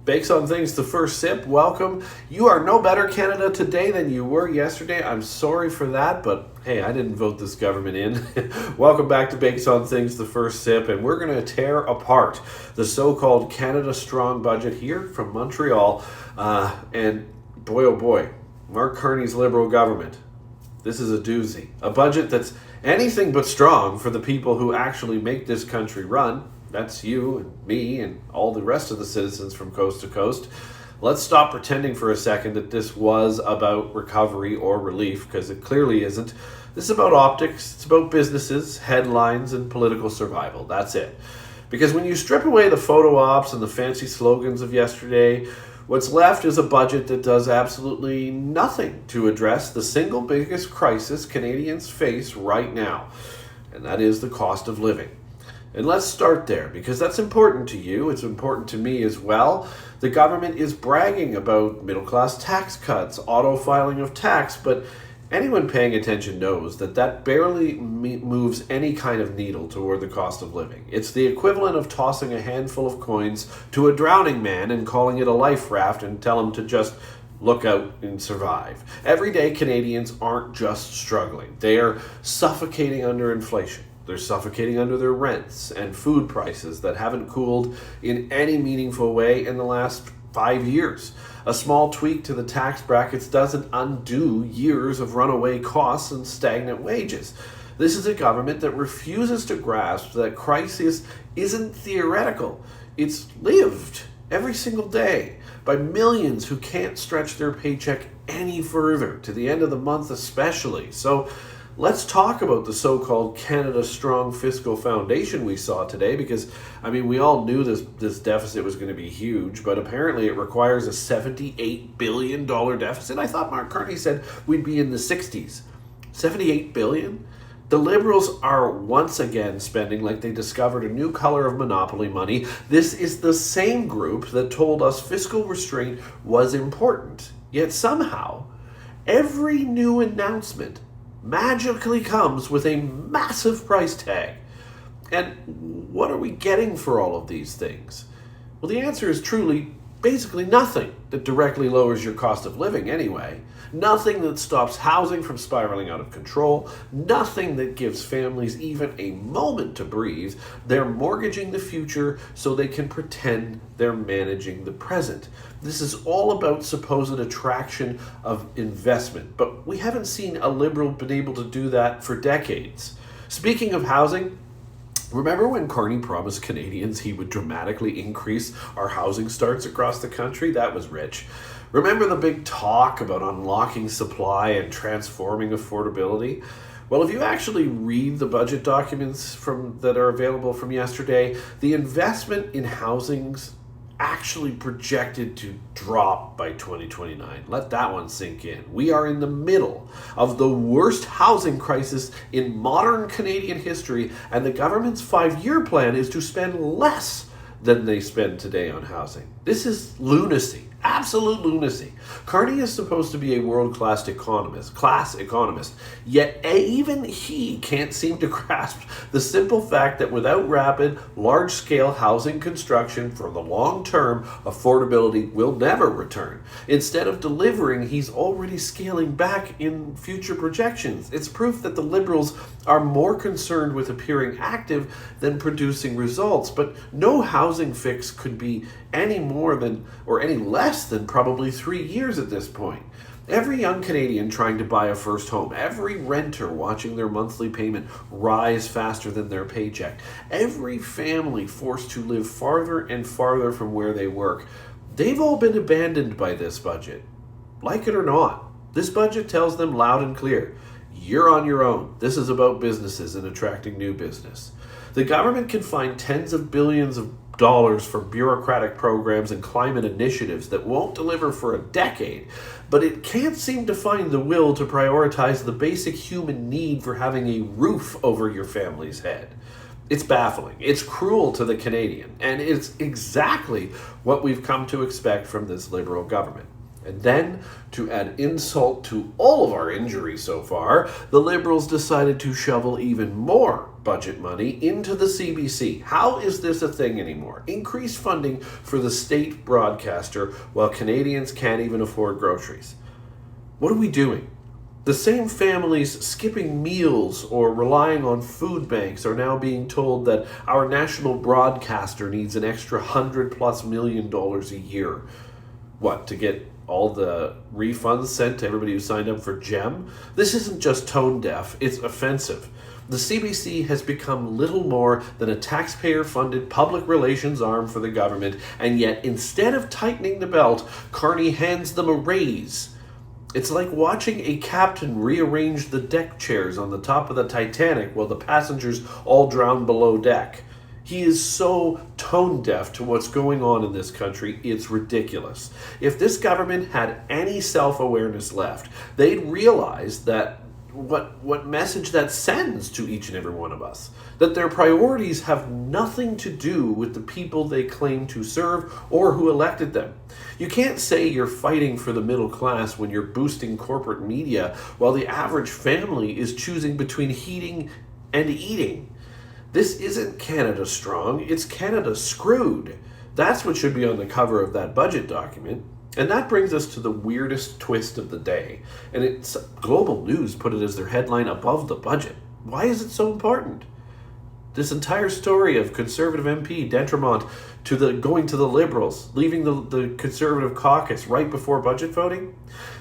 Bakes on Things, the first sip. Welcome. You are no better, Canada, today than you were yesterday. I'm sorry for that, but hey, I didn't vote this government in. Welcome back to Bakes on Things, the first sip, and we're going to tear apart the so-called Canada Strong budget here from Montreal. And boy, oh boy, Mark Carney's Liberal government. This is a doozy. A budget that's anything but strong for the people who actually make this country run. That's you and me and all the rest of the citizens from coast to coast. Let's stop pretending for a second that this was about recovery or relief, because it clearly isn't. This is about optics, it's about businesses, headlines, and political survival. That's it. Because when you strip away the photo ops and the fancy slogans of yesterday, what's left is a budget that does absolutely nothing to address the single biggest crisis Canadians face right now, and that is the cost of living. And let's start there, because that's important to you. It's important to me as well. The government is bragging about middle-class tax cuts, auto-filing of tax, but anyone paying attention knows that that barely moves any kind of needle toward the cost of living. It's the equivalent of tossing a handful of coins to a drowning man and calling it a life raft and tell him to just look out and survive. Everyday Canadians aren't just struggling. They are suffocating under inflation. They're suffocating under their rents and food prices that haven't cooled in any meaningful way in the last 5 years. A small tweak to the tax brackets doesn't undo years of runaway costs and stagnant wages. This is a government that refuses to grasp that crisis isn't theoretical. It's lived every single day by millions who can't stretch their paycheck any further, to the end of the month especially. So let's talk about the so-called Canada Strong fiscal foundation we saw today, because, we all knew this deficit was going to be huge, but apparently it requires a $78 billion deficit. I thought Mark Carney said we'd be in the 60s. $78 billion? The Liberals are once again spending like they discovered a new color of monopoly money. This is the same group that told us fiscal restraint was important. Yet somehow, every new announcement magically comes with a massive price tag. And what are we getting for all of these things? Well, the answer is truly basically nothing that directly lowers your cost of living anyway. Nothing that stops housing from spiraling out of control. Nothing that gives families even a moment to breathe. They're mortgaging the future so they can pretend they're managing the present. This is all about supposed attraction of investment, but we haven't seen a Liberal been able to do that for decades. Speaking of housing, remember when Carney promised Canadians he would dramatically increase our housing starts across the country? That was rich. Remember the big talk about unlocking supply and transforming affordability? Well, if you actually read the budget documents that are available from yesterday, the investment in housing's actually projected to drop by 2029. Let that one sink in. We are in the middle of the worst housing crisis in modern Canadian history, and the government's 5-year plan is to spend less than they spend today on housing. This is lunacy. Absolute lunacy. Carney is supposed to be a world-class economist, yet even he can't seem to grasp the simple fact that without rapid, large-scale housing construction for the long term, affordability will never return. Instead of delivering, he's already scaling back in future projections. It's proof that the Liberals are more concerned with appearing active than producing results, but no housing fix could be any more than, or any less than, probably 3 years at this point. Every young Canadian trying to buy a first home, every renter watching their monthly payment rise faster than their paycheck, every family forced to live farther and farther from where they work, they've all been abandoned by this budget. Like it or not, this budget tells them loud and clear, you're on your own. This is about businesses and attracting new business. The government can find tens of billions of dollars for bureaucratic programs and climate initiatives that won't deliver for a decade, but it can't seem to find the will to prioritize the basic human need for having a roof over your family's head. It's baffling, it's cruel to the Canadian, and it's exactly what we've come to expect from this Liberal government. And then, to add insult to all of our injuries so far, the Liberals decided to shovel even more budget money into the CBC. How is this a thing anymore? Increased funding for the state broadcaster while Canadians can't even afford groceries. What are we doing? The same families skipping meals or relying on food banks are now being told that our national broadcaster needs an extra $100+ million a year. What, to get all the refunds sent to everybody who signed up for GEM? This isn't just tone deaf, it's offensive. The CBC has become little more than a taxpayer-funded public relations arm for the government, and yet instead of tightening the belt, Carney hands them a raise. It's like watching a captain rearrange the deck chairs on the top of the Titanic while the passengers all drown below deck. He is so tone deaf to what's going on in this country, it's ridiculous. If this government had any self-awareness left, they'd realize that what message that sends to each and every one of us. That their priorities have nothing to do with the people they claim to serve or who elected them. You can't say you're fighting for the middle class when you're boosting corporate media while the average family is choosing between heating and eating. This isn't Canada strong, it's Canada screwed. That's what should be on the cover of that budget document. And that brings us to the weirdest twist of the day. And it's Global News put it as their headline above the budget. Why is it so important? This entire story of Conservative MP D'Entremont going to the Liberals, leaving the Conservative caucus right before budget voting.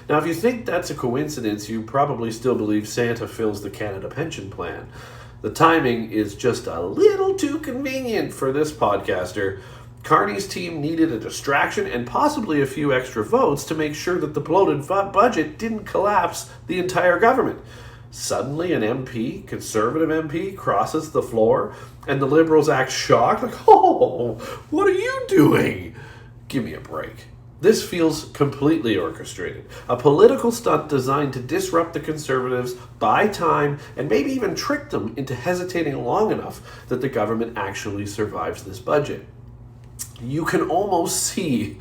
Now, if you think that's a coincidence, you probably still believe Santa fills the Canada Pension Plan. The timing is just a little too convenient for this podcaster. Carney's team needed a distraction and possibly a few extra votes to make sure that the bloated budget didn't collapse the entire government. Suddenly an MP, Conservative MP, crosses the floor and the Liberals act shocked, like, oh, what are you doing? Give me a break. This feels completely orchestrated. A political stunt designed to disrupt the Conservatives, buy time, and maybe even trick them into hesitating long enough that the government actually survives this budget. You can almost see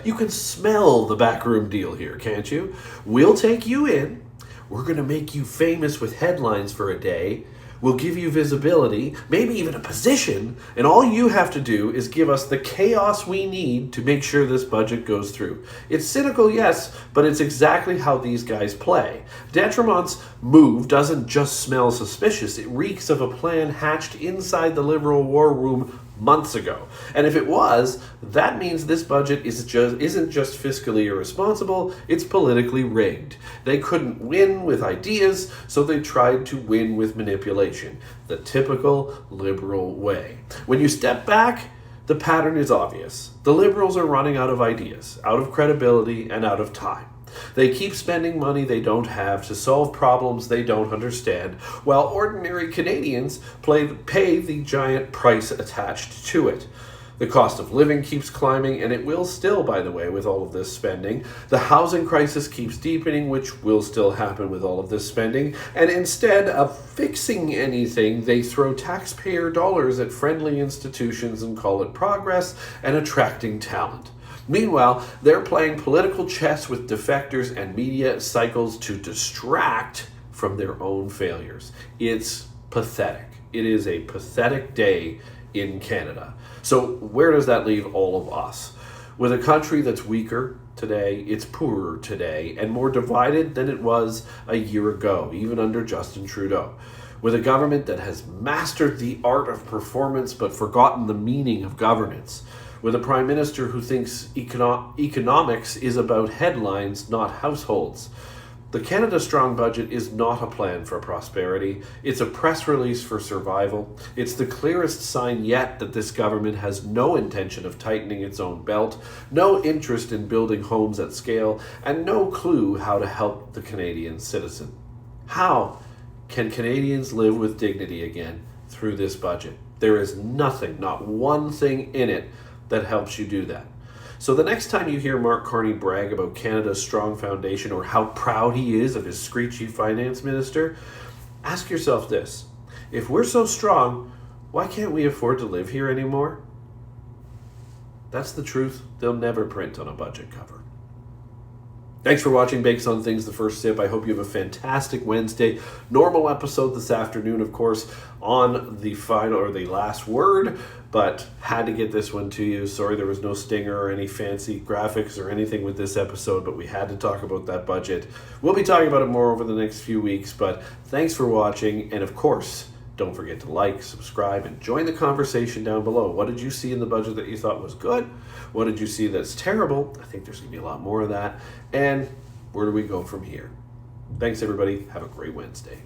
you can smell the backroom deal here, can't you? We'll take you in. We're going to make you famous with headlines for a day. We'll give you visibility, maybe even a position, and all you have to do is give us the chaos we need to make sure this budget goes through. It's cynical, yes, but it's exactly how these guys play. D'Entremont's move doesn't just smell suspicious, it reeks of a plan hatched inside the Liberal war room months ago. And if it was, that means this budget isn't just fiscally irresponsible, it's politically rigged. They couldn't win with ideas, so they tried to win with manipulation. The typical Liberal way. When you step back, the pattern is obvious. The Liberals are running out of ideas, out of credibility, and out of time. They keep spending money they don't have to solve problems they don't understand, while ordinary Canadians pay the giant price attached to it. The cost of living keeps climbing, and it will still, by the way, with all of this spending. The housing crisis keeps deepening, which will still happen with all of this spending. And instead of fixing anything, they throw taxpayer dollars at friendly institutions and call it progress and attracting talent. Meanwhile, they're playing political chess with defectors and media cycles to distract from their own failures. It's pathetic. It is a pathetic day in Canada. So where does that leave all of us? With a country that's weaker today, it's poorer today, and more divided than it was a year ago, even under Justin Trudeau. With a government that has mastered the art of performance but forgotten the meaning of governance. With a prime minister who thinks economics is about headlines, not households. The Canada Strong budget is not a plan for prosperity. It's a press release for survival. It's the clearest sign yet that this government has no intention of tightening its own belt, no interest in building homes at scale, and no clue how to help the Canadian citizen. How can Canadians live with dignity again through this budget? There is nothing, not one thing in it that helps you do that. So the next time you hear Mark Carney brag about Canada's strong foundation or how proud he is of his screechy finance minister, ask yourself this. If we're so strong, why can't we afford to live here anymore? That's the truth they'll never print on a budget cover. Thanks for watching Bakes on Things, the first sip. I hope you have a fantastic Wednesday. Normal episode this afternoon, of course, on the final or the last word, but had to get this one to you. Sorry there was no stinger or any fancy graphics or anything with this episode, but we had to talk about that budget. We'll be talking about it more over the next few weeks, but thanks for watching, and of course, don't forget to like, subscribe, and join the conversation down below. What did you see in the budget that you thought was good? What did you see that's terrible? I think there's going to be a lot more of that. And where do we go from here? Thanks, everybody. Have a great Wednesday.